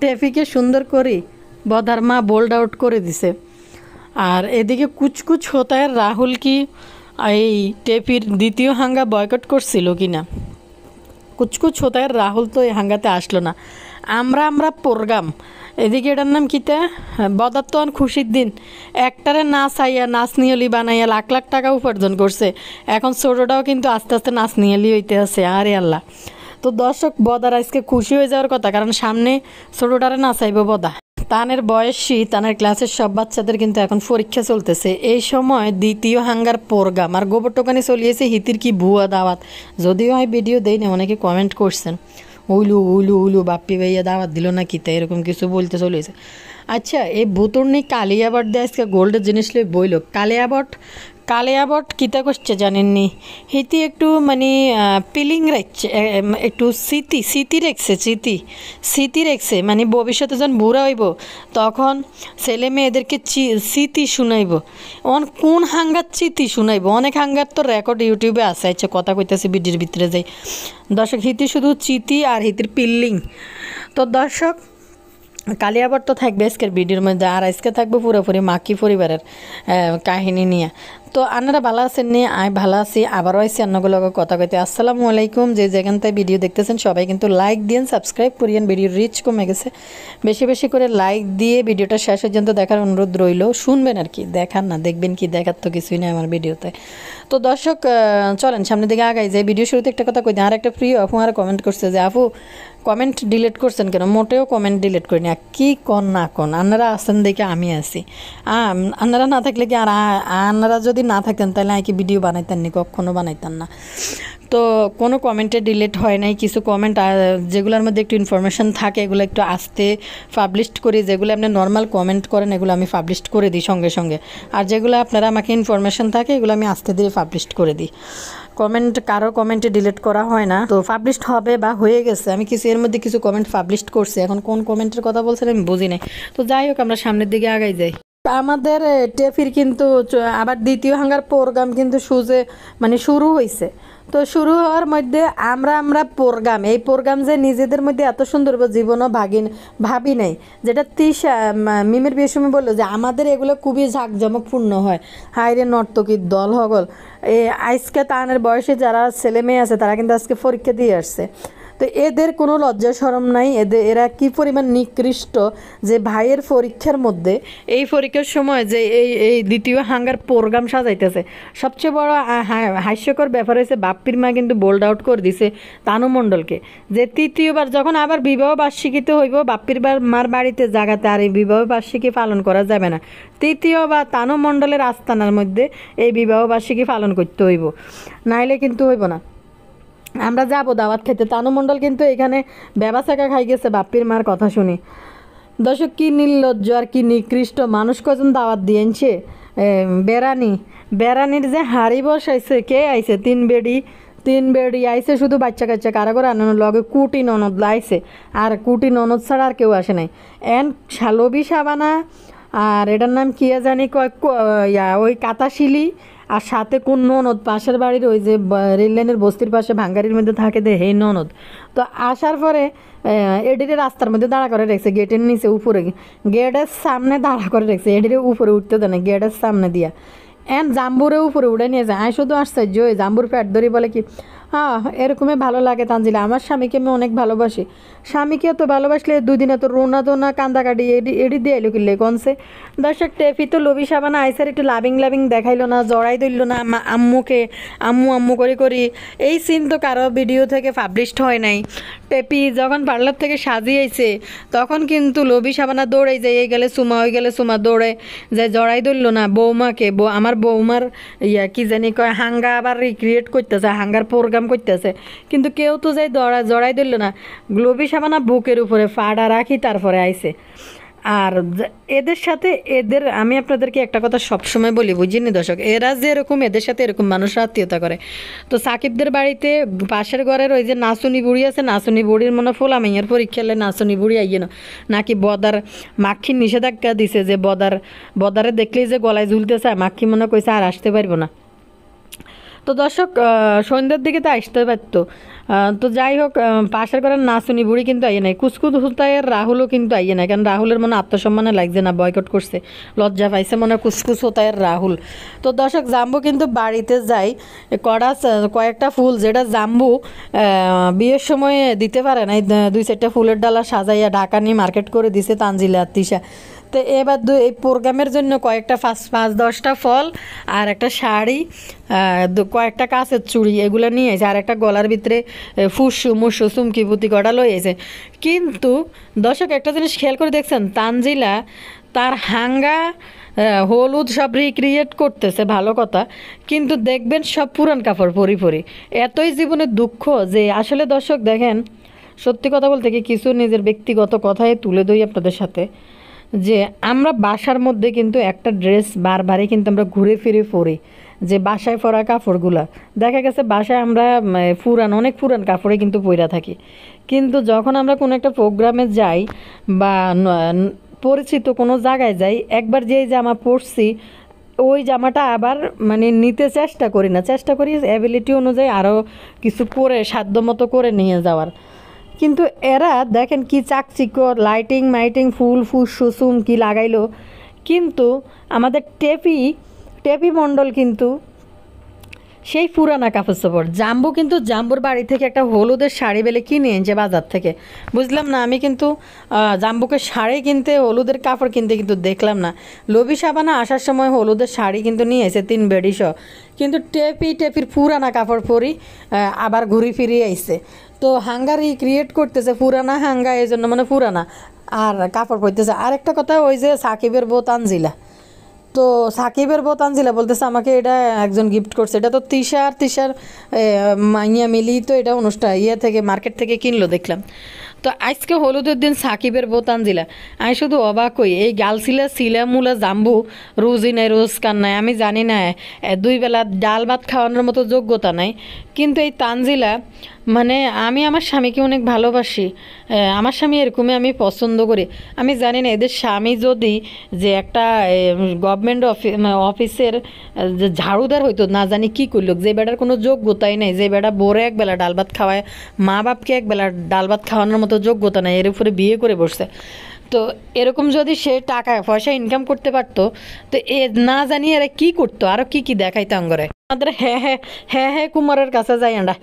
টেফিকে সুন্দর করে বদার মা বোল্ড আউট করে দিছে। আর এদিকে কুচকুচ হোতায় রাহুল কি এই টেফির দ্বিতীয় হাঙ্গা বয়কট করছিল কি না। কুচকুচ হোতায় রাহুল তো এই হাঙ্গাতে আসলো না। আমরা প্রোগ্রাম এদিকে এটার নাম কিতা বদার তো খুশির দিন একটারে নাচ আইয়া নাচ নিয়লি বানাইয়া লাখ লাখ টাকা উপার্জন করছে। এখন ছোটোটাও কিন্তু আস্তে আস্তে নাচ নিয়লি হইতে আছে। আরে আল্লাহ, তো দর্শক বদার আজকে খুশি হয়ে যাওয়ার কথা, কারণ সামনে ছোটোটারে নাচাইব বদা। তানের বয়সী তানের ক্লাসের সব বাচ্চাদের কিন্তু এখন পরীক্ষা চলতেছে। এই সময় দ্বিতীয় হাঙ্গার প্রোগ্রাম আর গোবর টোকানি চলিয়েছে হিতির কি ভুয়া দাওয়াত। যদিও আমি ভিডিও দেই না, অনেকে কমেন্ট করছেন উলু উলু উলু বাপ্পি ভাইয়া দাওয়াত দিল না কিতা এরকম কিছু বলতে চলেছে। আচ্ছা, এই ভুতুরনি কালিয়াবট দিয়ে আজকে গোল্ডের জিনিস লই বইল। কালিয়াবট কিতা করছে জানেননি? হিতি একটু মানে পিলিং রাখছে, একটু স্মৃতি রেখছে মানে ভবিষ্যতে যখন বুড়া হইব তখন ছেলে মেয়েদেরকে স্মৃতি শুনাইব। কোন হাঙ্গার স্মৃতি শুনাইব? অনেক হাঙ্গার তো রেকর্ড ইউটিউবে আছে। আচ্ছা, কথা কইতেছি ভিডিওর ভিতরে যাই। দর্শক, হিতি শুধু স্মৃতি আর হিতির পিল্লিং। তো দর্শক, কালিয়াবট তো থাকবে আজকের ভিডিওর মধ্যে, আর আজকে থাকবে পুরোপুরি মাকি পরিবারের কাহিনী নিয়ে। তো আপনারা ভালো আছেন নি? আমি ভালো আছি। আবারও আইসি অন্যগুলো কথা কইতে। আসসালামু আলাইকুম। যে যেখান থেকে ভিডিও দেখতেছেন সবাই কিন্তু লাইক দিন, সাবস্ক্রাইব করিয়েন। ভিডিওর রিচ কমে গেছে, বেশি বেশি করে লাইক দিয়ে ভিডিওটা শেষ পর্যন্ত দেখার অনুরোধ রইল। শুনবেন আর কি, দেখার না, দেখবেন কি, দেখার তো কিছুই নেই আমার ভিডিওতে। তো দর্শক চলেন সামনের দিকে আগাই যাই। ভিডিও শুরুতে একটা কথা কই দিই। আর একটা প্রিয় আপু আর কমেন্ট করছে যে আপু কমেন্ট ডিলিট করছেন কেন? মোটেও কমেন্ট ডিলিট করি না। কী কন না কন, আপনারা আসেন দেখে আমি আছি। আপনারা না থাকলে কি, আর আপনারা যদি না থাকতেন তাহলে আর কি ভিডিও বানাইতেন নি? কখনো বানাইতেন না। তো কোনো কমেন্টে ডিলিট হয় নাই। কিছু কমেন্ট যেগুলোর মধ্যে একটু ইনফরমেশান থাকে এগুলো একটু আস্তে পাবলিশ করি। যেগুলো আপনি নর্মাল কমেন্ট করেন এগুলো আমি পাবলিশ করে দিই সঙ্গে সঙ্গে। আর যেগুলো আপনারা আমাকে ইনফরমেশান থাকে এগুলো আমি আস্তে ধীরে পাবলিশ করে দিই। কারো কমেন্টে ডিলিট করা হয় না। তো পাবলিশ হবে বা হয়ে গেছে। আমি এর মধ্যে কিছু কমেন্ট পাবলিশ করছি। এখন কোন কমেন্টের কথা বলছেন আমি বুঝি নাই। তো যাই হোক, আমরা সামনের দিকে আগাই যাই। আমাদের টেফির কিন্তু আবার দ্বিতীয় হাঙ্গার প্রোগ্রাম কিন্তু শুরু হয়েছে। তো শুরু হওয়ার মধ্যে আমরা প্রোগ্রাম, এই প্রোগ্রাম যে নিজেদের মধ্যে এত সুন্দর জীবনও ভাবি নাই। যেটা তিশা মিমের বিয়ের সময় বললো যে আমাদের এগুলো খুবই ঝাঁকজমকপূর্ণ হয়। হাইরে নর্তকীর দল হগল। আজকে তানের বয়সে যারা ছেলে মেয়ে আছে তারা কিন্তু আজকে পরীক্ষা দিয়ে আসছে। তো এদের কোনো লজ্জা শরম নাই। এরা কি পরিমাণ নিকৃষ্ট যে ভাইয়ের পরীক্ষার মধ্যে, এই পরীক্ষার সময় যে এই দ্বিতীয় হাঙ্গার প্রোগ্রাম সাজাইতেছে। সবচেয়ে বড় হাস্যকর ব্যাপার হয়েছে বাপ্পির মা কিন্তু বোল্ড আউট করে দিছে তানু মণ্ডলকে, যে তৃতীয়বার যখন আবার বিবাহ বার্ষিকীতে হইব বাপ্পির মার বাড়িতে জায়গাতে আর এই বিবাহ বার্ষিকী পালন করা যাবে না। তৃতীয়বার তানু মণ্ডলের আস্তানার মধ্যে এই বিবাহ বার্ষিকী পালন করতে হইব, নাইলে কিন্তু হইব না। আমরা যাবো দাওয়াত খেতে। তানু মণ্ডল কিন্তু এখানে ব্যবসাকা খাই গেছে বাপ্পির মার কথা শুনি। দর্শক, কি নির্লজ্জ আর কি নিকৃষ্ট মানুষ কজন দাওয়াত দিয়েছে। বেড়ানির যে হাড়ি বসাইছে, কে আইছে? তিন বেড়ি আইছে, শুধু বাচ্চা কাচ্চা কারা করে আনানোর লগে কুটি ননদ লাইছে। আর কুটি ননদ ছাড়া আর কেউ আসে নাই। শালবি সাবানা আর এটার নাম কি জানি ওই কাতাশিলি, আর সাথে কোন ননদ পাশের বাড়ির ওই যে রেললাইনের বস্তির পাশে ভাঙ্গারির মধ্যে থাকে হে ননদ। তো আসার পরে এডিরে রাস্তার মধ্যে দাঁড়া করে রেখেছে, গেটের নিচে উপরে, গেটের সামনে দাঁড়া করে রেখেছে। এডিরে উপরে উঠতে দেয় না, গেটের সামনে দিয়া জাম্বুরে উপরে উঠে নিয়ে যায়। আমি শুধু আশ্চর্য, ওই জাম্বুর প্যাট ধরি বলে কি হ্যাঁ এরকমই ভালো লাগে তানজিলা। আমার স্বামীকে আমি অনেক ভালোবাসি। স্বামীকে এত ভালোবাসলে দুদিন এত রোনা দোনা কান্দাকাটি এডি দিয়ে এলো কিনলে কনছে। দর্শক, টেফি তো লবি সাবানা আইসার একটু লাভিং দেখাইলো না, জড়াই ধরল না আম্মু করি। এই সিন তো কারো ভিডিও থেকে পাবলিশড হয় নাই। টেপি যখন পার্লার থেকে সাজিয়েছে তখন কিন্তু লবি সাবানা দৌড়াই যায়, এই গেলে সুমা ওই গেলে সুমা দৌড়ে যায়, জড়াই ধরল না বৌমাকে। আমার বৌমার কি জানি কয় হাঙ্গা আবার রিক্রিয়েট করতেছে, হাঙ্গার প্রোগ্রাম করতেছে, কিন্তু কেউ তো যাই জড়াই দিল না। গ্লোবি সাবানা বুকের উপরে ফাড়া রাখি তারপরে আইছে। আর এদের আমি আপনাদেরকে একটা কথা সবসময় বলি, বুঝিনি দর্শক, এরা যে এরকম, এদের সাথে এরকম মানুষরা আত্মীয়তা করে। তো সাকিবদের বাড়িতে পাশের ঘরের ওই যে নাচুনি বুড়ি আছে, নাচুনি বুড়ির মনে ফোলা মেয়ের পরীক্ষা হলে নাচুনি বুড়ি আইয়ে নাকি বদার মাক্ষির নিষেধাজ্ঞা দিছে যে বদারে দেখলেই যে গলায় ঝুলতেছে, মাক্ষি মনে কইছে আর আসতে পারবো না। তো দর্শক সন্ধ্যার দিকে তো আসতে পারতো। তো যাই হোক, পাশের ঘরের নাচুনি বুড়ি কিন্তু আইয়ে নাই, কুচকুচ হুতায়ের রাহুলও কিন্তু আইয়ে নাই, কারণ রাহুলের মনে আত্মসম্মানে লাগছে না, বয়কট করছে, লজ্জা পাইছে মনে কুচকুচ হুতায়ের রাহুল। তো দর্শক জাম্বু কিন্তু বাড়িতে যাই, কয়েকটা ফুল যেটা জাম্বু বিয়ের সময় দিতে পারে না, 2-4টা ফুলের ডালা সাজাইয়া ঢাকা নিয়ে মার্কেট করে দিছে তানজিলা আর তিশা। তো এবার এই প্রোগ্রামের জন্য কয়েকটা 5-10টা ফল আর একটা শাড়ি, কয়েকটা কাঁচের চুড়ি এগুলো নিয়ে এসে, আর একটা গলার ভিতরে ফুসু মুসু চুমকি পুতি কটা লই এসে। কিন্তু দর্শক একটা জিনিস খেয়াল করে দেখছেন, তানজিলা তার হাঙ্গা হলুদ সব রিক্রিয়েট করতেছে, ভালো কথা, কিন্তু দেখবেন সব পুরান কাপড় পরি পরি। এতই জীবনের দুঃখ যে আসলে দর্শক দেখেন, সত্যি কথা বলতে কি কিছু নিজের ব্যক্তিগত কথাই তুলে ধরি আপনাদের সাথে, যে আমরা বাসার মধ্যে কিন্তু একটা ড্রেস বারবারই কিন্তু আমরা ঘুরে ফিরে পরি, যে বাসায় পরা কাপড়গুলা দেখা গেছে বাসায় আমরা অনেক পুরান কাপড়ে কিন্তু পইরা থাকি, কিন্তু যখন আমরা কোনো একটা প্রোগ্রামে যাই বা পরিচিত কোনো জায়গায় যাই, একবার যেই জামা পরছি ওই জামাটা আবার মানে নিতে চেষ্টা করি না, চেষ্টা করি অ্যাবিলিটি অনুযায়ী আরও কিছু করে সাধ্যমতো করে নিয়ে যাওয়ার। কিন্তু এরা দেখেন কি চাকচিক্য, লাইটিং মাইটিং ফুল সুসুম কি লাগাইলো, কিন্তু আমাদের টেপি মণ্ডল কিন্তু সেই পুরানা কাপড় চোপড়। জাম্বু কিন্তু জাম্বুর বাড়ি থেকে একটা হলুদের শাড়ি বেলে কিনে এনেছে বাজার থেকে, বুঝলাম না আমি কিন্তু জাম্বুকে শাড়ি কিনতে, হলুদের কাপড় কিনতে কিন্তু দেখলাম না। লবি সাবানা আসার সময় হলুদের শাড়ি কিন্তু নিয়ে এসে 3 বেডিসহ, কিন্তু টেপির পুরানা কাপড় পরি আবার ঘুরি ফিরিয়ে আইসে। তো হাঙ্গারি ক্রিয়েট করতেছে পুরানা হাঙ্গা, এই জন্য মানে পুরানা আর কাপড় পরতেছে। আরেকটা কথা, ওই যে সাকিবের বউ তানজিলা, তো সাকিবের বউ তানজিলা বলতেছে আমাকে এটা একজন গিফট করছে, এটা তো তিশার মাইয়া মিলি তো এটা অনুষ্ঠান থেকে মার্কেট থেকে কিনলো দেখলাম। তো আজকে হলুদের দিন সাকিবের বউ তানজিলা, আমি শুধু অবাক হই, এই সিলা মুলা জাম্বু রোজই নাই, রোজকার নাই, আমি জানি না 2 বেলা ডাল ভাত খাওয়ানোর মতো যোগ্যতা নাই, কিন্তু এই তানজিলা মানে আমি আমার স্বামীকে অনেক ভালোবাসি, আমার স্বামী এরকমই আমি পছন্দ করি। আমি জানি না এদের স্বামী যদি যে একটা গভর্নমেন্ট অফিসের যে ঝাড়ুদার হইতো, না জানি কী করলো, যে বেটার কোনো যোগ্যতাই নেই, যে বেটা বোরে একবেলা ডাল ভাত খাওয়ায়, মা বাপকে একবেলা ডাল ভাত খাওয়ানোর মতো যোগ্যতা নেই, এর উপরে বিয়ে করে বসছে। তো এরকম যদি সে টাকা পয়সা ইনকাম করতে পারতো, তো না জানি এরা কী করতো, আরও কী দেখাইতো আঙ্গরে। আমাদের হ্যাঁ কুমারের কাছে যাই আমরা,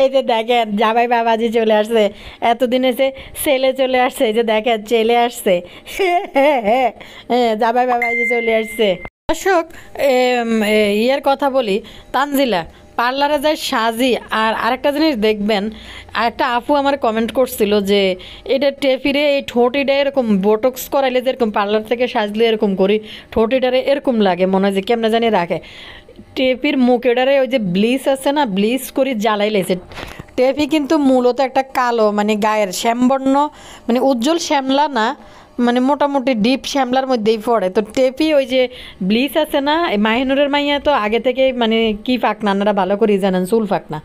এই যে দেখেন জামাই বাবাজি চলে আসছে, এতদিন এসে ছেলে চলে আসছে, এই যে দেখেন ছেলে আসছে, হ্যাঁ জামাই বাবাজি চলে আসছে। দর্শক ইয়ের কথা বলি, তানজিলা পার্লারে যায় সাজি। আর আরেকটা জিনিস দেখবেন, আরেকটা আপু আমার কমেন্ট করছিল যে এটা টেপিরে এই ঠোঁটিটা এরকম বোটক্স করাইলে যেরকম পার্লার থেকে সাজলে এরকম করি ঠোঁটিটারে এরকম লাগে, মনে হয় যে কেমনে জানি রাখে। টেপির মুখেটারে ওই যে ব্লিচ আছে না, ব্লিচ করে জ্বালাই লেছে। টেপি কিন্তু মূলত একটা কালো মানে গায়ের শ্যামবর্ণ, মানে উজ্জ্বল শ্যামলা না, মানে মোটামুটি ডিপ শ্যামলার মধ্যেই পড়ে। তো টেপি ওই যে ব্লিচ আছে না, মাহিনুরের মাইয়া তো আগে থেকে মানে কি ফাঁকনা আপনারা ভালো করে জানেন, চুল ফাঁকনা।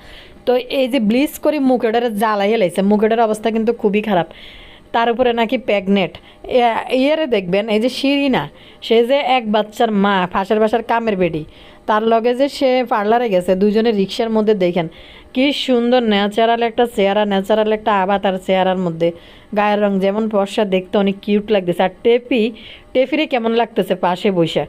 তো এই যে ব্লিচ করে মুখেটারে জ্বালাইয়া লাইছে, মুখেটার অবস্থা কিন্তু খুবই খারাপ, তার উপরে নাকি প্রেগনেন্ট। ইয়েরে দেখবেন এই যে শিরিনা, সে যে এক বাচ্চার মা, ফাঁসের বাসার কামের বেডি, তার লগে যে সে পার্লারে গেছে, দুজনে রিক্সার মধ্যে দেখেন কি সুন্দর ন্যাচারাল একটা চেহারা, ন্যাচারাল একটা আভা তার চেহারার মধ্যে, গায়ের রং যেমন ফর্সা, দেখতে অনেক কিউট লাগতেছে। আর টেপিরে কেমন লাগতেছে পাশে বৈশা,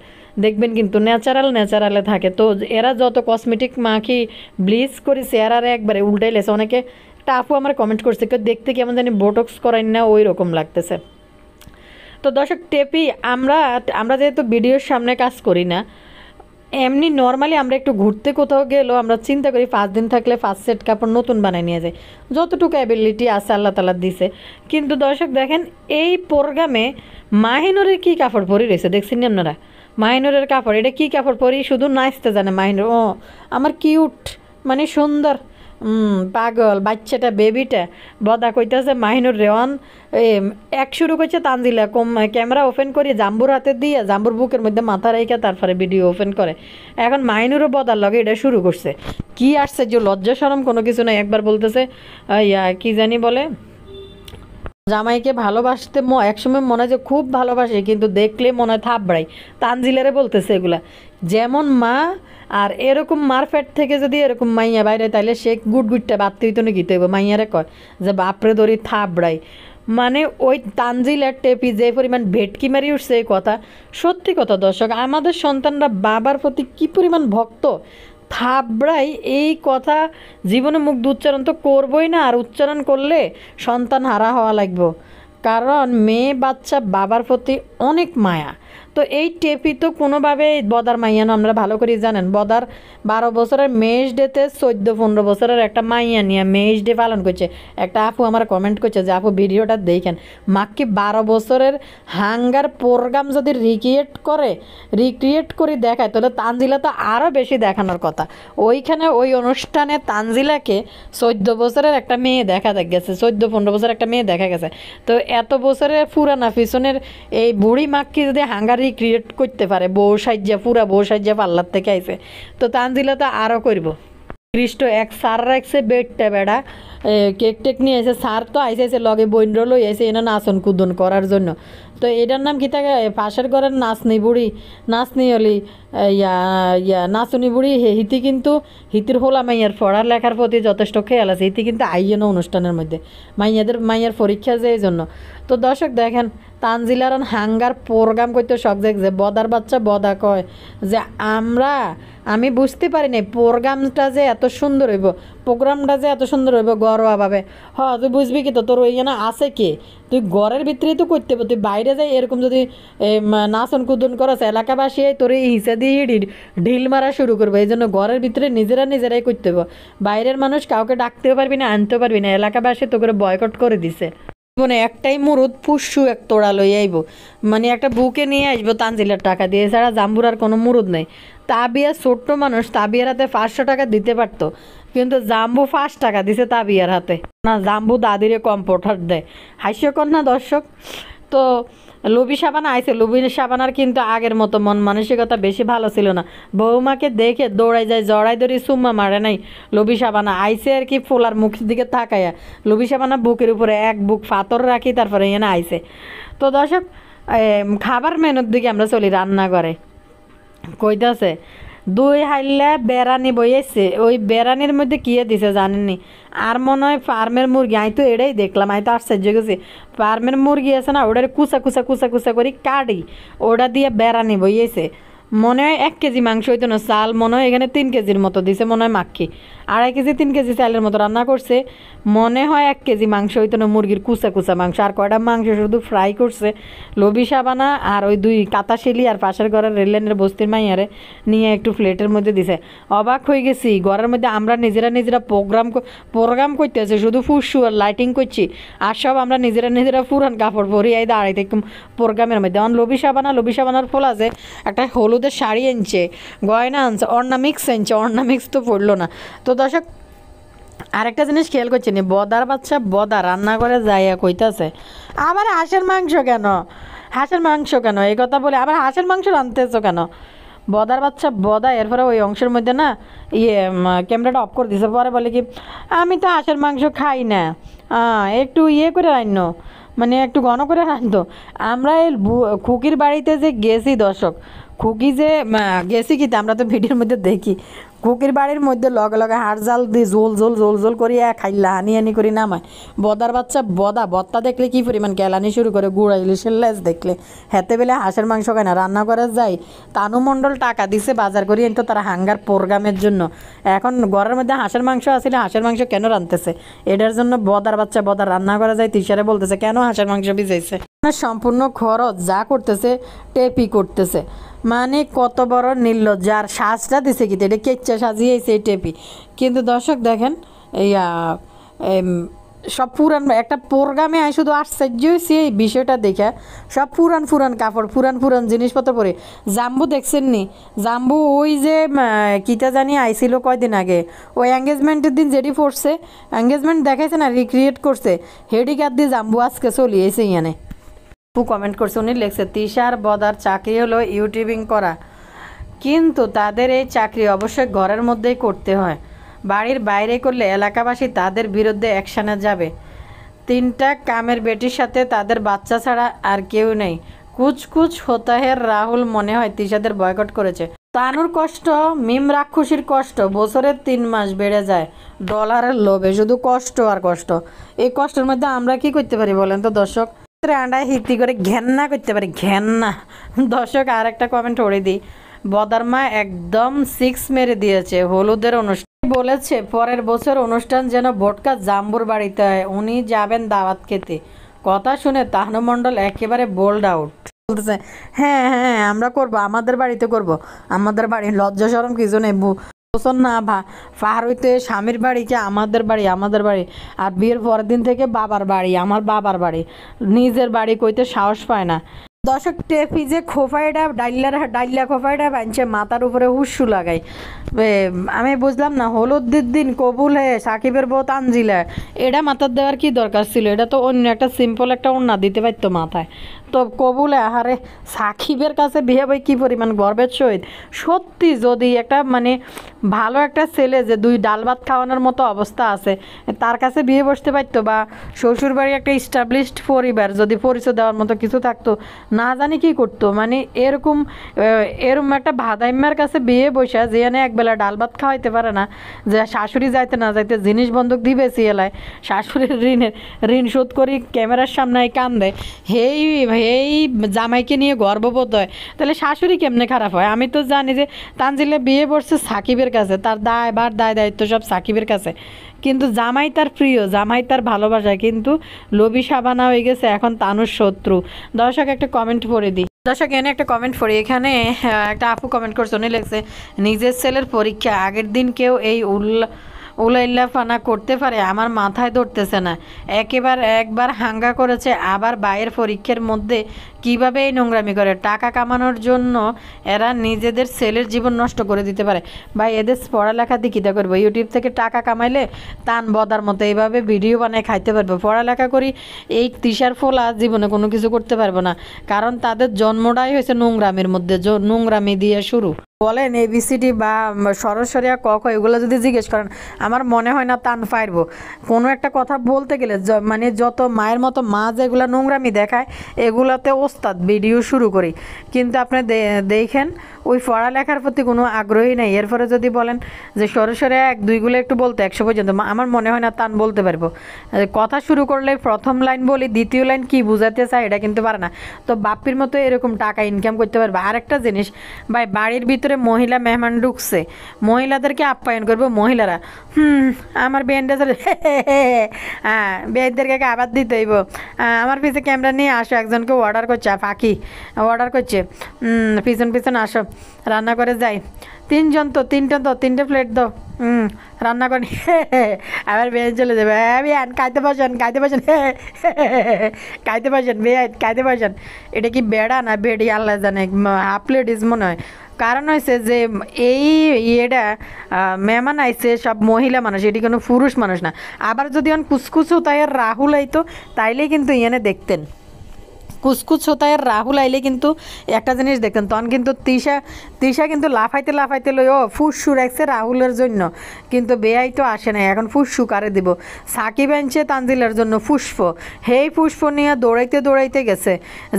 দেখবেন কিন্তু ন্যাচারালে থাকে। তো এরা যত কসমেটিক মাখি ব্লিচ করে চেহারারে একবারে উল্টাই লেছে। অনেকে একটা আপু আমার কমেন্ট করছে কেউ দেখতে কেমন জানি বোটক্স করাই না, ওই রকম লাগতেছে। তো দর্শক টেপি আমরা যেহেতু ভিডিওর সামনে কাজ করি না, এমনি নর্মালি আমরা একটু ঘুরতে কোথাও গেলেও আমরা চিন্তা করি 5 দিন থাকলে 5 সেট কাপড় নতুন বানায় নিয়ে যায়, যতটুকু অ্যাবিলিটি আছে আল্লাহ তালা দিছে। কিন্তু দর্শক দেখেন এই প্রোগ্রামে মাহিনুরের কী কাপড় পরি রয়েছে দেখছেন আপনারা, মাহিনুরের কাপড়, এটা কী কাপড় পরি শুধু নাচতে জানে মাহিনুর। ও আমার কিউট মানে সুন্দর পাগল বাচ্চাটা, বেবিটা বদা কইতেছে মাহিনুর রেওয়ান এক শুরু করছে তানজিলা, ক্যামেরা ওপেন করি জাম্বুর হাতে দিয়ে জাম্বুর বুকের মধ্যে মাথা রেখে তারপরে ভিডিও ওপেন করে। এখন মাহিনুরও বদার লগে এটা শুরু করছে। কি আসছে যে লজ্জা শরম কোনো কিছু নাই। একবার বলতেছে কি জানি বলে, জামাইকে ভালোবাসতে একসময় মনে হয় যে খুব ভালোবাসে, কিন্তু দেখলে মনে হয় থাপড়াই। তানজিলারে বলতেছে এগুলা, যেমন মা আর এরকম মার পেট থেকে যদি এরকম মাইয়া বাইরে তাইলে সে গুটগুটটা বাড়তে হইতো নাকি তো মাইয়ারে কয় যে বাপরে ধরি থাবড়াই। মানে ওই তানজিলার টেপি যে পরিমাণ ভেটকি মারি উঠছে এই কথা, সত্যি কথা দর্শক, আমাদের সন্তানরা বাবার প্রতি কী পরিমাণ ভক্ত। থাবড়াই এই কথা জীবনে মুখ দিয়ে উচ্চারণ তো করবই না, আর উচ্চারণ করলে সন্তান হারা হওয়া লাগবে, কারণ মেয়ে বাচ্চা বাবার প্রতি অনেক মায়া। তো এই টেপি তো কোনোভাবে বদার মাইয়া না, আমরা ভালো করে জানেন বদার 12 বছরের মেষ ডেতে 14-15 বছরের একটা মাইয়া নিয়ে মেষ ডে পালন করছে। একটা আপু আমার কমেন্ট করছে যে আপু ভিডিওটা দেখেন, মাকে 12 বছরের হাঙ্গার প্রোগ্রাম যদি রিক্রিয়েট করে দেখায় তাহলে তানজিলা তো আরও বেশি দেখানোর কথা। ওইখানে ওই অনুষ্ঠানে তানজিলাকে 14 বছরের একটা মেয়ে দেখা গেছে, 14-15 বছরের একটা মেয়ে দেখা গেছে। তো এত বছরের পুরানা পিছনের এই বুড়ি মাকে যদি হাঙ্গার রিক্রিয়েট করতে পারে, বউ সাজ্জা পুরা বউ সাজ্জা পাল্লার থেকে আইছে, তো তানজিলা তো আরও করব। খ্রিস্ট এক সার রাখছে বেডটা বেড়া কেক টেক নিয়ে এসে সার তো আইসে লগে বইন্দ্র লই এসে এনে নাচন কুদন করার জন্য। তো এটার নাম কি থাকে পাশের ঘরের নাচনি বুড়ি, নাচনি হলি নাচনি বুড়ি হিতি কিন্তু হিতির হোলা মাইয়ার পড়ালেখার প্রতি যথেষ্ট খেয়াল আছে, হিতি কিন্তু আইয়ে না অনুষ্ঠানের মধ্যে মাইয়ার পরীক্ষা যে এই জন্য। তো দর্শক দেখেন তানজিলার হাঙ্গার প্রোগ্রাম করতে শখ যে বদার বাচ্চা বদা কয় যে আমি বুঝতে পারি না প্রোগ্রামটা যে এত সুন্দর হইব, প্রোগ্রামটা যে এত সুন্দর হইব ঘরোয়াভাবে। তুই বুঝবি কি তো তোর ওইখানে আছে কে, তুই ঘরের ভিতরেই তো করতে হবে, তুই বাইরে যাই এরকম যদি নাচন কুদন করস এলাকাবাসী তোর এই হিসা দিয়ে ঢিল মারা শুরু করবো। এই জন্য ঘরের ভিতরে নিজেরাই করতে হবে, বাইরের মানুষ কাউকে ডাকতেও পারবি না, আনতেও পারবি না, এলাকাবাসী তো করে বয়কট করে দিছে। জীবনে একটাই মুরুদ পুষ্যু এক তোড়া লই আইব, মানে একটা বুকে নিয়ে আসবো তানজিলার টাকা দিয়ে, এছাড়া জাম্বুর আর কোনো মুরুদ নেই। তাবিয়া ছোট্ট মানুষ, তাবিয়ার হাতে 500 টাকা দিতে পারতো, কিন্তু জাম্বু 5 টাকা দিছে তাবিয়ার হাতে না, জাম্বু দাদিরে কম্পোর্টার দেয়। হাস্যকর না দর্শক? তো লবি সাবানা আইছে, লবি সাবানার কিন্তু আগের মতো মন মানসিকতা বেশি ভালো ছিল না, বৌমাকে দেখে দৌড়াই যায়, জড়াই ধরি চুম্মা মারে নাই। লবি সাবানা আইছে আর কি ফোলার মুখের দিকে তাকাইয়া, লবি সাবানা বুকের উপরে এক বুক ফাতর রাখি তারপরে এনে আইছে। তো দর্শক খাবার মেনুর দিকে আমরা চলি, রান্না করে কইতাছে 2 হাইলা বেড়ানি বইয়েছে, ওই বেড়ানির মধ্যে কী দিছে জানেননি? আর মনে হয় ফার্মের মুরগি, আমি তো এটাই দেখলাম, আমি তো আশ্চর্য গেছি। ফার্মের মুরগি আছে না, ওটার কুচা করি কাটি, ওটা দিয়ে বেড়ানি বইয়েছে। মনে হয় 1 কেজি মাংস হইতো না, চাল মনে হয় এখানে 3 কেজির মতো দিছে, মনে হয় মাখি 2.5 কেজি 3 কেজি চালের মতো রান্না করছে। মনে হয় 1 কেজি মাংস হইতো না, মুরগির কুচা মাংস, আর কয়টা মাংস শুধু ফ্রাই করছে। লবি সাবানা আর ওই 2 কাতাশিলি আর পাশের ঘরের রেললাইনের বস্তির মাইয়ারে নিয়ে একটু প্লেটের মধ্যে দিছে। অবাক হয়ে গেছি, ঘরের মধ্যে আমরা নিজেরা প্রোগ্রাম করতেছে, শুধু ফুসু আর লাইটিং করছি, আর সব আমরা নিজেরা পুরান কাপড় পরি এই দাঁড়াইতে প্রোগ্রামের মধ্যে। অন লবি সাবানার ফল আছে একটা হলুদের শাড়ি আনছে, গয়না আনছে, অর্নামিক্স তো পড়লো না। তো দর্শক আরেকটা জিনিস খেয়াল করছি নি, বদার বাচ্চা বদা রান্না করে যাইয়া কইতাছে আবার হাঁসের মাংস কেন এই কথা বলে, আবার হাঁসের মাংস রাঁধতেছো কেন? বদার বাচ্চা বদা এরপরে ওই অংশের মধ্যে না ক্যামেরাটা অফ করে দিছে, পরে বলে কি আমি তো হাঁসের মাংস খাই না, একটু করে রান্নো, মানে একটু ঘন করে রাঁধতো। আমরা এই খুকির বাড়িতে যে গেছি দর্শক, খুকি যে গেছি কিতে আমরা তো ভিডিওর মধ্যে দেখি, খুকির বাড়ির মধ্যে লগে হাড় জাল দিয়ে জোল করি খাইলা হানি করি নামায়। বদার বাচ্চা বত্তা দেখলে কি পরিমাণ কেলানি শুরু করে, গুড়া ইলিশের লেজ দেখলে হেতে বেলে হাঁসের মাংস খায় না, রান্না করে যায়। তানু মণ্ডল টাকা দিছে বাজার করি তো তারা হাঙ্গার প্রোগ্রামের জন্য, এখন ঘরের মধ্যে হাঁসের মাংস আসলে হাঁসের মাংস কেন রাঁধতেছে? এটার জন্য বদার বাচ্চা বদা রান্না করে যায়, তিসারে বলতেছে কেন হাঁসের মাংস ভিজাইছে। সম্পূর্ণ খরচ যা করতেছে টেপি করতেছে, মানে কত বড় নির্লজ্জ। আর সাজটা দিছে কি এটা কেচ্চা সাজিয়েছে এই টেপি। কিন্তু দর্শক দেখেন সব পুরান একটা প্রোগ্রামে শুধু আশ্চর্য হয়েছি এই বিষয়টা দেখে, সব পুরান কাপড় পুরান জিনিসপত্র পরে। জাম্বু দেখছেন নি? জাম্বু ওই যে কিটা জানি আইছিল কয়দিন আগে, ওই এঙ্গেজমেন্টের দিন যেটি পড়ছে, এঙ্গেজমেন্ট দেখাইছে না, রিক্রিয়েট করছে, হেডি কার দিয়ে জাম্বু আজকে চলিয়েছে ইয়ানে। কমেন্ট করছে, উনি লিখছে তিশার বদার চাকরি হলো ইউটিউবিং করা, কিন্তু তাদের এই চাকরি অবশ্যই ঘরের মধ্যেই করতে হয়, বাড়ির বাইরে করলে এলাকাবাসী তাদের বিরুদ্ধে অ্যাকশানে যাবে। 3টা কামের বেটির সাথে তাদের বাচ্চা ছাড়া আর কেউ নেই। কুচ হতাহের রাহুল মনে হয় তিশাদের বয়কট করেছে। তানুর কষ্ট, মিম রাক্ষসীর কষ্ট বছরের 3 মাস বেড়ে যায় ডলারের লোভে, শুধু কষ্ট আর কষ্ট। এই কষ্টের মধ্যে আমরা কি করতে পারি বলেন তো দর্শক? আন্ডায় হিতি করে ঘেন্না করতে পারি, ঘেন্না। দর্শক আর একটা কমেন্ট করে দিই, বদারমা একদম 6 মেরে দিয়েছে হলুদের অনুষ্ঠান। বলেছে পরের বছর অনুষ্ঠান যেন ভোটকা জাম্বুর বাড়িতে হয়, উনি যাবেন দাওয়াত খেতে। কথা শুনে তাহনু মণ্ডল একেবারে বোল্ড আউট, বলতেছে হ্যাঁ হ্যাঁ আমরা করব, আমাদের বাড়িতে করব, আমাদের বাড়ি, লজ্জা শরম কিছু নেই। বছর না পার হইতে স্বামীর বাড়ি কি আমাদের বাড়ি, আমাদের বাড়ি, আর বিয়ের পরের দিন থেকে বাবার বাড়ি, আমার বাবার বাড়ি, নিজের বাড়ি কইতে সাহস পায় না। দর্শক টেপি যে খোফাইটা ডাইলা খোফাইটা বানছে মাথার উপরে হুস্সু লাগাই। আমি বুঝলাম না, হলুদের দিন কবুল হয়ে সাকিবের বউ তানজিলা, এটা মাথার দেওয়ার কি দরকার ছিল? এটা তো অন্য একটা সিম্পল একটা ওড়না দিতে পারতো মাথায়। তো কবুলে আহারে সাকিবের কাছে বিয়ে বই কী পরিমাণ গর্বের সহিত। সত্যি যদি একটা মানে ভালো একটা ছেলে যে 2 ডাল ভাত খাওয়ানোর মতো অবস্থা আছে, তার কাছে বিয়ে বসতে পারতো, বা শ্বশুরবাড়ি একটা ইস্টাবলিশড পরিবার যদি পরিচয় দেওয়ার মতো কিছু থাকতো, না জানি কি করতো। মানে এরকম একটা ভাদাইম্যার কাছে বিয়ে বসা, যেখানে একবেলা ডাল ভাত খাওয়াইতে পারে না, যে শাশুড়ি যাইতে না যাইতে জিনিস বন্ধক দিবে সিএলায়, শাশুড়ির ঋণ শোধ করি ক্যামেরার সামনে কান্দে, এই জামাইকে নিয়ে গর্ববোধ হয়, তাহলে শাশুড়ি কেমনে খারাপ হয়? আমি তো জানি যে তানজিলা বিয়ে বসছে সাকিবের কাছে, তার দায় দায়িত্ব সব সাকিবের কাছে, কিন্তু জামাই তার প্রিয়, জামাই তার ভালোবাসায়, কিন্তু লোভী সাবানা হয়ে গেছে এখন তানুর শত্রু। দর্শক একটা কমেন্ট পড়ে দিই, দর্শক এনে একটা কমেন্ট পড়ি। এখানে একটা আপু কমেন্ট করছে, উনি লিখছে নিজের ছেলের পরীক্ষা আগের দিন কেউ এই উলাইল্লাফানা করতে পারে, আমার মাথায় ধরতেছে না। একবার হাঙ্গা করেছে, আবার বাইয়ের পরীক্ষার মধ্যে কিভাবে এই নোংরামি করে? টাকা কামানোর জন্য এরা নিজেদের ছেলের জীবন নষ্ট করে দিতে পারে। ভাই এদের পড়ালেখা দিয়ে কীটা করবো? ইউটিউব থেকে টাকা কামাইলে তান বদার মতো এইভাবে ভিডিও বানায় খাইতে পারবো। পড়ালেখা করি এই তিসার ফোলা জীবনে কোনো কিছু করতে পারবো না, কারণ তাদের জন্মটাই হয়েছে নোংরামির মধ্যে, নোংরামি দিয়ে শুরু। বলেন এবিসিডি বা সরসরিয়া ক খ এগুলো যদি জিজ্ঞেস করেন, আমার মনে হয় না তান পারবো। কোনো একটা কথা বলতে গেলে মানে যত মায়ের মতো মা যেগুলো নোংরামি দেখায়, এগুলোতে ওস্তাদ ভিডিও শুরু করি। কিন্তু আপনি দেখেন ওই পড়ালেখার প্রতি কোনো আগ্রহী নেই। এরপরে যদি বলেন যে সরাসরি 1-2গুলো একটু বলতে 100 পর্যন্ত, আমার মনে হয় না তান বলতে পারবো। কথা শুরু করলে প্রথম লাইন বলি, দ্বিতীয় লাইন কি বুঝাতে চায় এটা কিন্তু পারে না। তো বাপ্পির মতো এরকম টাকা ইনকাম করতে পারবে। আরেকটা জিনিস ভাই, বাড়ির ভিতরে মহিলা মেহমান ঢুকছে, মহিলাদেরকে আপ্যায়ন করবো মহিলারা। আমার বেন্ডে হ্যাঁ, বেনদেরকে আবার দিতে হইব। আমার পিছে ক্যামেরা নিয়ে আসো, একজনকে অর্ডার করছে, ফাঁকি অর্ডার করছে, পিছন আসো, রান্না করে যাই। 3জন তো 3টে প্লেট দাও, রান্না করি। আবার বেন চলে যাবে, হ্যাঁ বেন খাইতে পারছেন খাইতে পারছেন। এটা কি বেড়া না বেড়ি আল্লাহ জানে, হাফ প্লেট ইস মনে হয়। কারণ হয়েছে যে এই ইয়েটা মেহমান আইছে সব মহিলা মানুষ, এটি কোনো পুরুষ মানুষ না। আবার যদি কুচকুচ তাই আর রাহুল আইতো, তাইলেই কিন্তু ইয়েনে দেখতেন, কুচকুচ হোতায়ের রাহুল আইলে কিন্তু একটা জিনিস দেখতেন, তখন কিন্তু তৃষা কিন্তু লাফাইতে লই ও ফুসু রাখছে রাহুলের জন্য, কিন্তু বেয়াই তো আসে নাই। এখন ফুসু কারে দিব? সাকিব আনছে তানজিলার জন্য পুষ্প, হেই পুষ্প নিয়ে দৌড়াইতে গেছে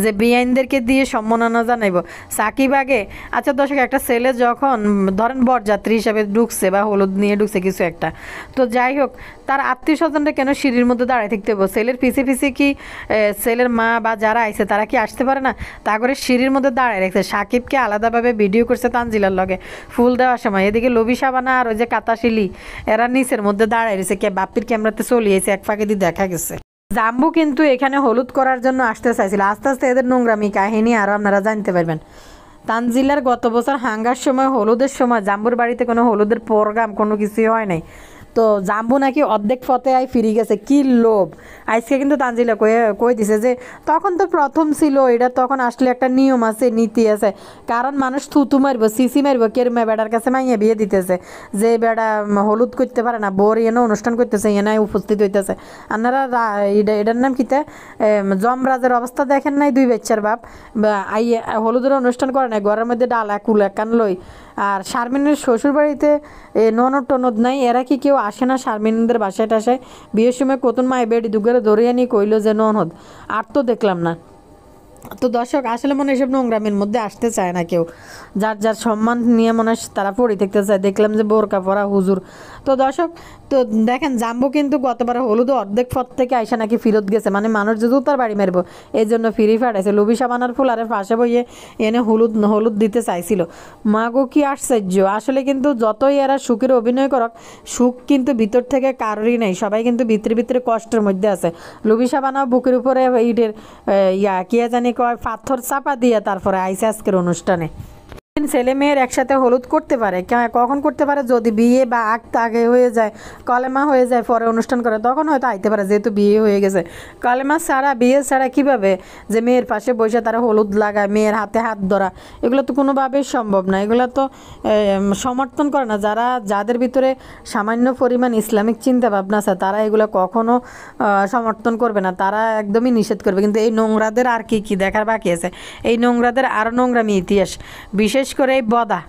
যে বিআইনদেরকে দিয়ে সম্মাননা জানাইব। সাকিব আগে, আচ্ছা দর্শক, একটা ছেলে যখন ধরেন বরযাত্রী হিসাবে ঢুকছে বা হলুদ নিয়ে ঢুকছে কিছু একটা, তো যাই হোক তার আত্মীয় স্বজনরা কেন সিঁড়ির মধ্যে দাঁড়ায় থাকতে হবে? ছেলের পিছে কি ছেলের মা বা যারা আইছে তারা কি আসতে পারে না? তা করে সিঁড়ির মধ্যে দাঁড়ায় রাখছে। সাকিবকে আলাদাভাবে ভিডিও করছে তানজিলার লগে ফুল দেওয়ার সময়। এদিকে লবি সাবানা আর ওই যে কাতাশিলি এরা নিচের মধ্যে দাঁড়ায় রয়েছে, কে বাপ্পির ক্যামেরাতে চলিয়েছে, এক ফাঁকে দিয়ে দেখা গেছে। জাম্বু কিন্তু এখানে হলুদ করার জন্য আসতে চাইছিল। আস্তে আস্তে এদের নোংরামি কাহিনী আরও আপনারা জানতে পারবেন। তানজিলার গত বছর হাঙ্গার সময় হলুদের সময় জাম্বুর বাড়িতে কোনো হলুদের প্রোগ্রাম কোনো কিছুই হয় নাই। তো জাম্বু নাকি অর্ধেক ফতে আই ফিরে গেছে, কি লোভ। আজকে কিন্তু তানজিলা কই দিছে যে তখন তো প্রথম ছিল এটা, তখন আসলে একটা নিয়ম আছে, নীতি আছে, কারণ মানুষ থুতু মারবো, সিসি মারবো, কেরমে বেড়ার কাছে মাইয়া বিয়ে দিতেছে, যে বেড়া হলুদ করতে পারে না, বোর এনে অনুষ্ঠান করতেছে, এনে উপস্থিত হইতেছে। আপনারা এটার নাম কিতা, যমরাজের অবস্থা দেখেন নাই? 2 বাচ্চার বাপ হলুদের অনুষ্ঠান করে নাই, ঘরের মধ্যে ডালা কুলা কান লই। আর শারমিনের শ্বশুরবাড়িতে ননদ টনদ নাই, এরা কি কেউ আসে না শারমিনদের বাসায় টাসায়? বিয়ের সময় কতন মায় বেড়ি দুগারে ধরে আনি কইল যে ননদ, আর তো দেখলাম না। তো দর্শক আসলে মনে হয় এসব নোংরামের মধ্যে আসতে চায় না কেউ, যার যার সম্মান নিয়ে মনে হয় তারা পড়ে থাকতে চায়। দেখলাম যে বোরকা পরা হুজুর। তো দর্শক, তো দেখেন জাম্বু কিন্তু গতবার হলুদ অর্ধেক পথ থেকে আইসা নাকি ফিরত গেছে, মানে মানুষ যে জুতার বাড়ি মারবো এই জন্য ফিরি ফাটাইছে। লবি সাবানার ফুলারের পাশে বইয়ে এনে হলুদ হলুদ দিতে চাইছিল। মাগো কি আশ্চর্য! আসলে কিন্তু যতই এরা সুখের অভিনয় করক, সুখ কিন্তু ভিতর থেকে কারোরই নেই, সবাই কিন্তু ভিতরে ভিতরে কষ্টের মধ্যে আছে। লবি সাবানাও বুকের উপরে ইটের কি জানি কয় পাথর চাপা দিয়ে তারপরে আইসে আজকের অনুষ্ঠানে। ছেলে মেয়ের একসাথে হলুদ করতে পারে, কখন করতে পারে? যদি বিয়ে বা আগে হয়ে যায়, কলেমা হয়ে যায়, পরে অনুষ্ঠান করে, তখন হয়তো আইতে পারে, যেহেতু বিয়ে হয়ে গেছে। কলেমা ছাড়া, বিয়ে ছাড়া কীভাবে যে মেয়ের পাশে বসে তারা হলুদ লাগায়, মেয়ের হাতে হাত ধরা, এগুলো তো কোনোভাবেই সম্ভব না। এগুলো তো সমর্থন করে না। যাদের ভিতরে সামান্য পরিমাণ ইসলামিক চিন্তা ভাবনা আছে, তারা এগুলো কখনো সমর্থন করবে না, তারা একদমই নিষেধ করবে। কিন্তু এই নোংরাদের আর কি দেখার বাকি আছে? এই নোংরাদের আরও নোংরামি ইতিহাস। বিশেষ করে এই বদা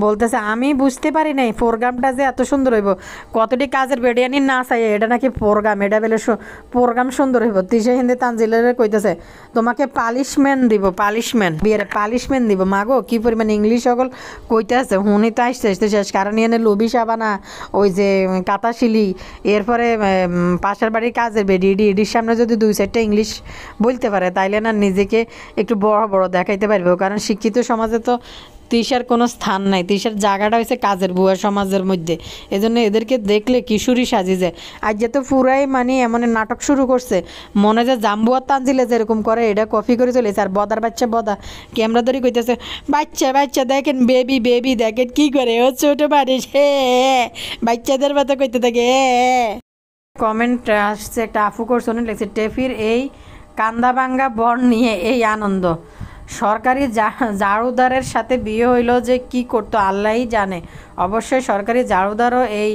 বলতেছে, আমি বুঝতে পারি নাই প্রোগ্রামটা যে এত সুন্দর হইব, কতটি কাজের বেডিয়ানি না চাই, এটা নাকি প্রোগ্রাম, এটা বেলে প্রোগ্রাম সুন্দর হইব। তিসে হিন্দি তানজিলের কইতেছে, তোমাকে পালিশমেন্ট দিব, পালিশমেন্ট, বিয়ের পালিশমেন্ট দিব। মাগো কি পরিমাণ ইংলিশ সকল কইতে আছে, হুনি তো আসতে আসতে শেষ। কারণ এনে লবি সাবানা, ওই যে কাতাশিলি, এরপরে পাশের বাড়ির কাজের বেডি, ইডির সামনে যদি 2-4টা ইংলিশ বলতে পারে, তাইলে না নিজেকে একটু বড় বড় দেখাইতে পারবে। কারণ শিক্ষিত সমাজে তো তিশার কোনো স্থান নাই, তিশার জায়গাটা হয়েছে কাজের বুয়া সমাজের মধ্যে। এজন্য এদেরকে দেখলে কিশোরী সাজি যায়। আজ যে তো পুরাই মানে এমন নাটক শুরু করছে, মনে যে জাম্বুয়ার তানজিলে যেরকম করে এটা কপি করে চলেছে। আর বদার বাচ্চা বদা ক্যামেরা ধরে কইতেছে, বাচ্চা বাচ্চা দেখেন, বেবি বেবি দেখেন কি করে, ও ছোটো মানুষ, হে বাচ্চাদের মতো কইতে থাকে। কমেন্ট আসছে, একটা আফু করছে, লিখছে, টেফির এই কান্দাভাঙ্গা বর নিয়ে এই আনন্দ, সরকারি ঝাড়ুদারের সাথে বিয়ে হইল যে কি করতো আল্লাহই জানে। অবশ্যই সরকারি ঝাড়ুদারও এই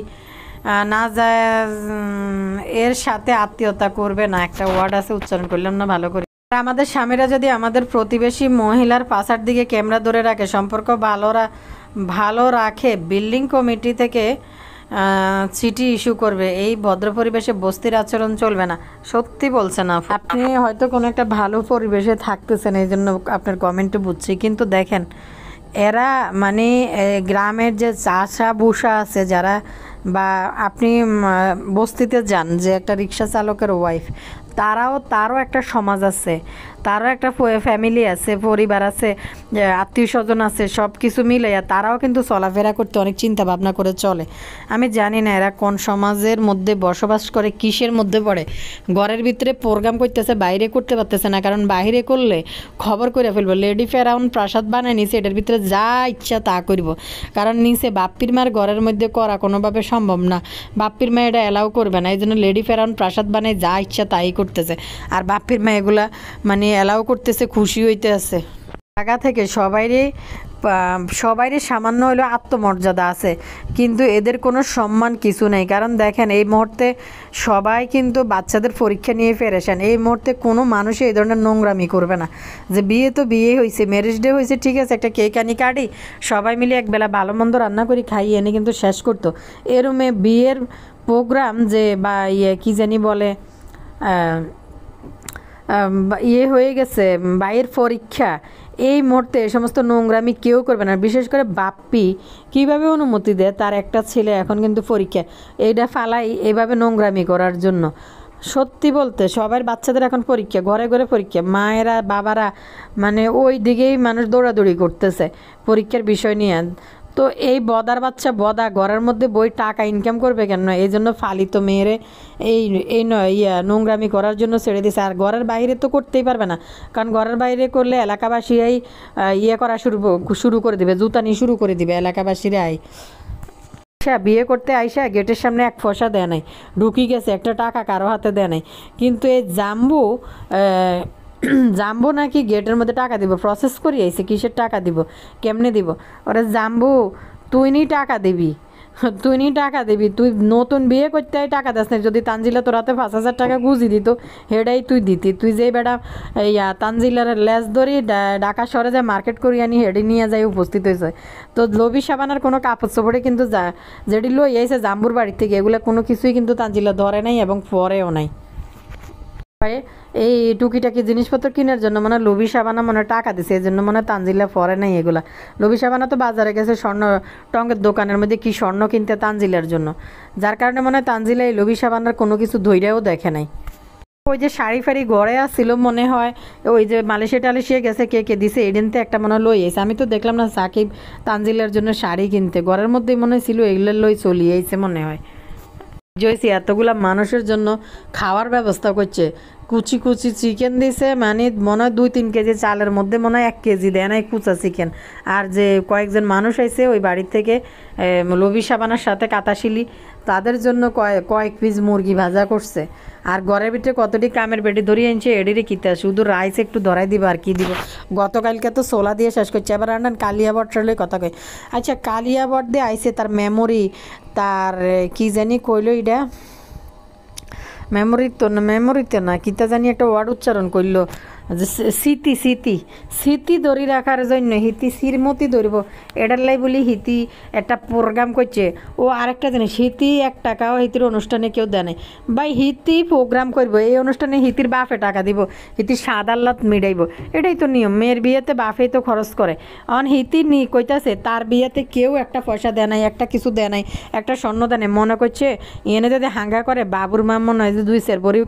না যায় এর সাথে আত্মীয়তা করবে না। একটা ওয়ার্ড আছে, উচ্চারণ করলাম না ভালো করে। আমাদের স্বামীরা যদি আমাদের প্রতিবেশী মহিলার পাশার দিকে ক্যামেরা ধরে রাখে, সম্পর্ক ভালো রাখে, বিল্ডিং কমিটি থেকে চিঠি ইস্যু করবে। এই ভদ্র পরিবেশে বস্তির আচরণ চলবে না। সত্যি বলছেন আপনি, হয়তো কোনো একটা ভালো পরিবেশে থাকতেছেন, এই জন্য আপনার কমেন্টে বুঝছি। কিন্তু দেখেন, এরা মানে গ্রামের যে চাষা বুসা আছে যারা, বা আপনি বস্তিতে যান, যে একটা রিক্সা চালকের ওয়াইফ, তারও একটা সমাজ আছে, তারও একটা ফ্যামিলি আছে, পরিবার আছে, আত্মীয় স্বজন আছে, সব কিছু মিলে তারাও কিন্তু চলাফেরা করতে অনেক চিন্তা ভাবনা করে চলে। আমি জানি না এরা কোন সমাজের মধ্যে বসবাস করে, কিসের মধ্যে পড়ে। ঘরের ভিতরে প্রোগ্রাম করতেছে, বাইরে করতে পারতেছে না, কারণ বাইরে করলে খবর করে ফেলবো। লেডি ফেরাউন প্রাসাদ বানায় নিছে, এটার ভিতরে যা ইচ্ছা তা করব। কারণ নিচে বাপ্পির মার ঘরের মধ্যে করা কোনোভাবে সম্ভব না, বাপ্পির মা এটা অ্যালাউ করবে না। এই জন্য লেডি ফেরাউন প্রাসাদ বানায় যা ইচ্ছা তাই করতেছে, আর বাপ্পির মা এগুলা মানে অ্যালাউ করতেছে, খুশি হইতে আছে। জায়গা থেকে সবাইরই সামান্য হলেও আত্মমর্যাদা আছে, কিন্তু এদের কোনো সম্মান কিছু নেই। কারণ দেখেন, এই মুহূর্তে সবাই কিন্তু বাচ্চাদের পরীক্ষা নিয়ে পেরেছেন। এই মুহূর্তে কোনো মানুষই এই ধরনের নোংরামি করবে না। যে বিয়ে তো বিয়ে হয়েছে, ম্যারেজ ডে হয়েছে, ঠিক আছে, একটা কেক আনি কাটি, সবাই মিলে একবেলা ভালো মন্দ রান্না করি খাই, এনে কিন্তু শেষ করতো। এরমে বিয়ের প্রোগ্রাম যে বা কি জানি বলে, হয়ে গেছে বাইয়ের পরীক্ষা, এই মুহূর্তে এই সমস্ত নোংরামি কেউ করবে না। বিশেষ করে বাপ্পি কীভাবে অনুমতি দেয় তার একটা ছেলে এখন কিন্তু পরীক্ষা, এইটা ফালাই এইভাবে নোংরামি করার জন্য। সত্যি বলতে সবার বাচ্চাদের এখন পরীক্ষা, ঘরে ঘরে পরীক্ষা, মায়েরা বাবারা মানে ওই দিকেই মানুষ দৌড়াদৌড়ি করতেছে পরীক্ষার বিষয় নিয়ে। তো এই বদার বাচ্চা বদা ঘরের মধ্যে বই টাকা ইনকাম করবে কেন? এই জন্য ফালিত মেয়েরে এই নয় নোংরামি করার জন্য ছেড়ে দিছে। আর ঘরের বাইরে তো করতেই পারবে না, কারণ ঘরের বাইরে করলে এলাকাবাসীরাই করা শুরু করে দিবে, জুতানি শুরু করে দিবে এলাকাবাসীরাই। বিয়ে করতে আইসা গেটের সামনে এক পয়সা দেয় নাই, ঢুকি গেছে, একটা টাকা কারো হাতে দেয় নাই। কিন্তু এই জাম্বু নাকি গেটের মধ্যে টাকা দিব, প্রসেস করি আইছে, কিসের টাকা দিব, কেমনে দিব? ওরা জাম্বু তুই নি টাকা দিবি, তুই নতুন বিয়ে করতে টাকা দাস না। যদি তানজিলা তোর হাতে 5,000 টাকা গুজি দিত, হেডাই তুই দিতি। তুই যে বেটা তানজিলার লেজ ধরি ঢাকা শহরে যায় মার্কেট করি আনি, হেডে নিয়ে যাই উপস্থিত হয়েছে। তো লবি সাবানার কোনো কাপড় চোপড়ে কিন্তু যেটি লই আইছে জাম্বুর বাড়ির থেকে, এগুলো কোনো কিছুই কিন্তু তানজিলা ধরে নাই এবং পরেও নাই। এই টুকিটাকি জিনিসপত্র কেনার জন্য মানে লোভী সাবানা মনে হয় টাকা দিছে, এই জন্য মনে হয় তানজিলা পরে নাই এগুলা। লোভী সাবানা তো বাজারে গেছে স্বর্ণ টঙ্গের দোকানের মধ্যে কি স্বর্ণ কিনতে তানজিলার জন্য, যার কারণে মনে হয় তানজিলা এই লোভী সাবানার কোনো কিছু ধৈর্যও দেখে নাই। ওই যে শাড়ি ফাড়ি গড়ে আসছিল মনে হয়, ওই যে মালয়েশিয়া টালেশিয়া গেছে কে কে দিছে এদিনতে একটা মনে হয় লই আইছে। আমি তো দেখলাম না সাকিব তানজিলার জন্য শাড়ি কিনতে, ঘরের মধ্যেই মনে ছিল এগুলো লই চলি আইছে মনে হয়। জয়সি এতগুলা মানুষের জন্য খাওয়ার ব্যবস্থা করছে, কুচি কুচি চিকেন দিছে, মানে মনে হয় 2-3 কেজি চালের মধ্যে মনে হয় 1 কেজি দেয় না কুচা চিকেন। আর যে কয়েকজন মানুষ আইছে ওই বাড়ির থেকে লোভী সাবানার সাথে কাতাশিলি, তাদের জন্য কয়েক পিস মুরগি ভাজা করছে। আর ঘরের ভিতরে কতটি কামের বেটি ধরিয়ে আনছে এডিরে কিতা, শুধু রাইস একটু ধরাই দিব আর কি দিব। গতকালকে তো সোলা দিয়ে শেষ করছে, এবার রান্নান কালিয়া বটলে কথা কই। আচ্ছা কালিয়া বট দিয়ে আইছে তার মেমোরি, তার কি জানি কইল এটা মেমোরিতে না কিতা জানি একটা ওয়ার্ড উচ্চারণ করলো, যে স্মৃতি স্মৃতি স্মৃতি ধরি রাখার জন্য হিতি শ্রীমতি ধরিব এটার লাই বলি হিতি একটা প্রোগ্রাম করছে। ও আরেকটা জিনিস, হিতি 1 টাকাও হিতির অনুষ্ঠানে কেউ দেয় নাই ভাই, হিতি প্রোগ্রাম করবো এই অনুষ্ঠানে হিতির বাপে টাকা দিব, হিতি সাদ আল্লাত মিডাইব, এটাই তো নিয়ম। মেয়ের বিয়েতে বাপেই তো খরচ করে। অন হিতি কইতাছে তার বিয়েতে কেউ একটা পয়সা দেয় নাই, একটা কিছু দেয় নাই, একটা স্বর্ণ দেয় নাই, মনে করছে এনে যদি হাঙ্গা করে বাবুর মা মনে হয় যে 2 সের বড়ি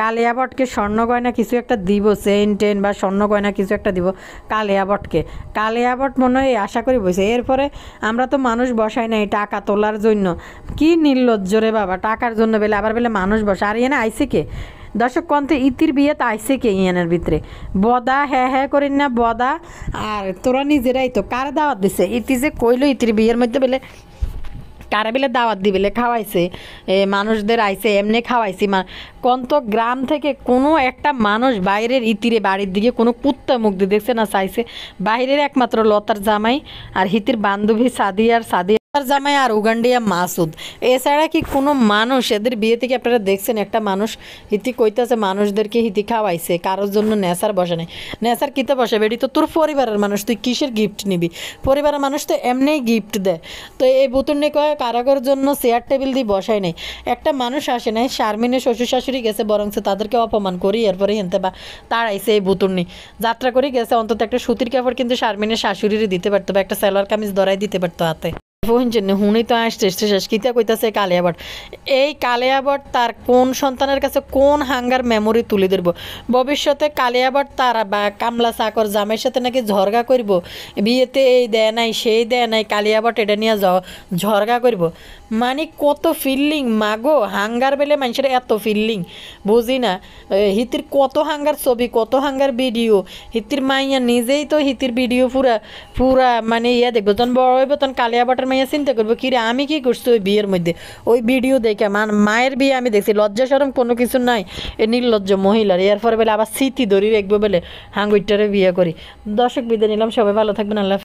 কালিয়াবটকে স্বর্ণ গয়না কিছু একটা দিব, চেন বা স্বর্ণ গয়না কিছু একটা দিব কালিয়াবট মনে হয় আশা করি বসে। এরপরে আমরা তো মানুষ বসাই নাই টাকা তোলার জন্য, কি নির্লজ্জ রে বাবা, টাকার জন্য বেলে আবার বেলে মানুষ বসে। আর এনে আইসে কে দর্শক কন্তে ইতির বিয়েতে আইসে কে ইয়ানের ভিতরে বদা হ্যাঁ করেন না বদা। আর তোরা নিজেরাই তো কার দাওয়াত দিছে, ইতি যে কইলো ইতির বিয়ের মধ্যে বেলে কারে বেলে দাওয়াত দিবেলে খাওয়াইছে, মানুষদের আইসে এমনি খাওয়াইছি। কন্ত গ্রাম থেকে কোনো একটা মানুষ বাইরের ইতিরে বাড়ির দিকে কোনো কুত্তা মুখ দিয়ে দেখছে না চাইছে, বাইরের একমাত্র লতার জামাই আর হিতির বান্ধবী সাদিয়ার জামাই আর উগান্ডিয়া মাসুদ, এছাড়া কি কোনো মানুষ এদের বিয়ে থেকে আপনারা দেখছেন একটা মানুষ হিতি কইতাছে মানুষদেরকে হিতি খাওয়াইছে, কারোর জন্য নেশার বসে নাই। নেশার কিতে বসে বেড়ি তো তোর পরিবারের মানুষ, তুই কিসের গিফট নিবি, পরিবারের মানুষ তো এমনিই গিফট দেয়। তো এই বুতুন্নি কয় কারাগর জন্য চেয়ার টেবিল দিয়ে বসায় নেই, একটা মানুষ আসে নাই, শারমিনের শ্বশুর শাশুড়ি গেছে বরংস তাদেরকে অপমান করি এরপরে হেনতে বা তাড়াইছে এই বুতুন্নি যাত্রা করে গেছে, অন্তত একটা সুতির কাপড় কিন্তু শারমিনের শাশুড়িরই দিতে পারতো বা একটা সেলোয়ার কামিজ ধরাই দিতে পারতো হাতে। হুনি তো আসছে শেষ কিতা কইতাছে কালিয়াবট, এই কালিয়াবট তার কোন সন্তানের কাছে কোন হাঙ্গার মেমোরি তুলে ধরব, ভবিষ্যতে কালিয়াবট তার বা কামলা চাকর জামের সাথে নাকি ঝরগা করব, বিয়েতে এই দেয় নাই সেই দেয় নাই, কালিয়াবট এটা নিয়ে ঝরগা করব। মানে কত ফিল্লিং মাগো, হাঙ্গার বেলে মানুষের এত ফিল্লিং বুঝি না। হিতির কত হাঙ্গার ছবি, কত হাঙ্গার ভিডিও, হিতির মাইয়া নিজেই তো হিতির ভিডিও পুরা মানে দেখবো তখন বড় হইব, তখন কালিয়াবটের মাইয়া চিন্তা করবো কিরে আমি কি করছি ওই বিয়ের মধ্যে, ওই ভিডিও দেখে মায়ের বিয়ে আমি দেখছি, লজ্জা সরম কোনো কিছু নাই এ নির্লজ্জ মহিলার। এরপরে বেলে আবার স্মৃতি ধরি রাখবো বেলে হাঙ্গুইটারে বিয়ে করি। দর্শক বিদায় নিলাম, সবাই ভালো থাকবেন, আল্লাহ।